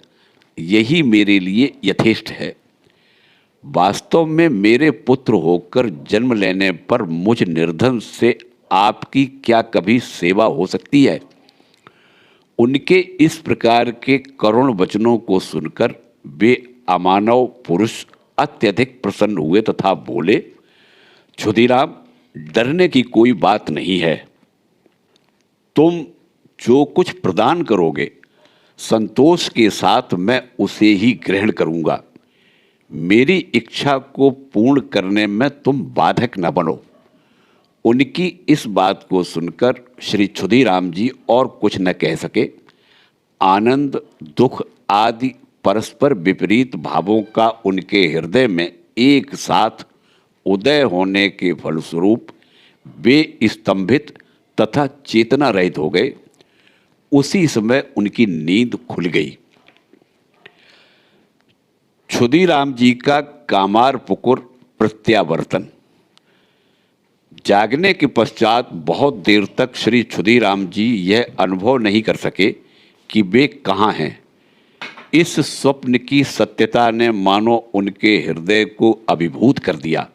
यही मेरे लिए यथेष्ट है। वास्तव में मेरे पुत्र होकर जन्म लेने पर मुझ निर्धन से आपकी क्या कभी सेवा हो सकती है। उनके इस प्रकार के करुण वचनों को सुनकर वे अमानव पुरुष अत्यधिक प्रसन्न हुए तथा बोले, क्षुधीराम, डरने की कोई बात नहीं है। तुम जो कुछ प्रदान करोगे संतोष के साथ मैं उसे ही ग्रहण करूँगा। मेरी इच्छा को पूर्ण करने में तुम बाधक न बनो। उनकी इस बात को सुनकर श्री क्षुधीराम जी और कुछ न कह सके। आनंद, दुख आदि परस्पर विपरीत भावों का उनके हृदय में एक साथ उदय होने के फलस्वरूप वे स्तंभित तथा चेतना रहित हो गए। उसी समय उनकी नींद खुल गई। क्षुधीराम जी का कामार पुकुर प्रत्यावर्तन। जागने के पश्चात बहुत देर तक श्री क्षुधीराम जी यह अनुभव नहीं कर सके कि वे कहाँ हैं। इस स्वप्न की सत्यता ने मानो उनके हृदय को अभिभूत कर दिया।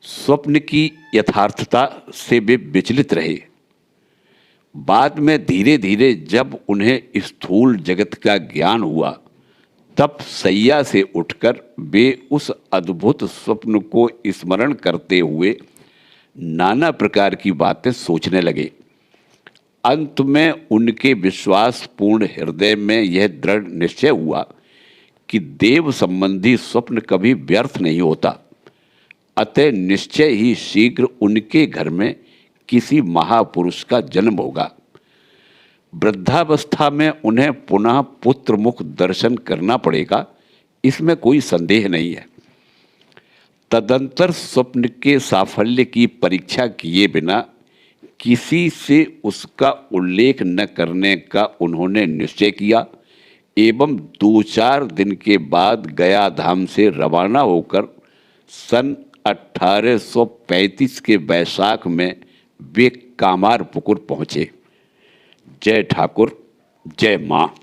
स्वप्न की यथार्थता से वे विचलित रहे। बाद में धीरे धीरे जब उन्हें स्थूल जगत का ज्ञान हुआ, तब सैया से उठकर वे उस अद्भुत स्वप्न को स्मरण करते हुए नाना प्रकार की बातें सोचने लगे। अंत में उनके विश्वासपूर्ण हृदय में यह दृढ़ निश्चय हुआ कि देव संबंधी स्वप्न कभी व्यर्थ नहीं होता। अतः निश्चय ही शीघ्र उनके घर में किसी महापुरुष का जन्म होगा। वृद्धावस्था में उन्हें पुनः पुत्र मुख दर्शन करना पड़ेगा, इसमें कोई संदेह नहीं है। तदंतर स्वप्न के साफल्य की परीक्षा किए बिना किसी से उसका उल्लेख न करने का उन्होंने निश्चय किया एवं 2-4 दिन के बाद गया धाम से रवाना होकर सन 1835 के वैशाख में वे कामार पुकुर पहुँचे। जय ठाकुर, जय माँ।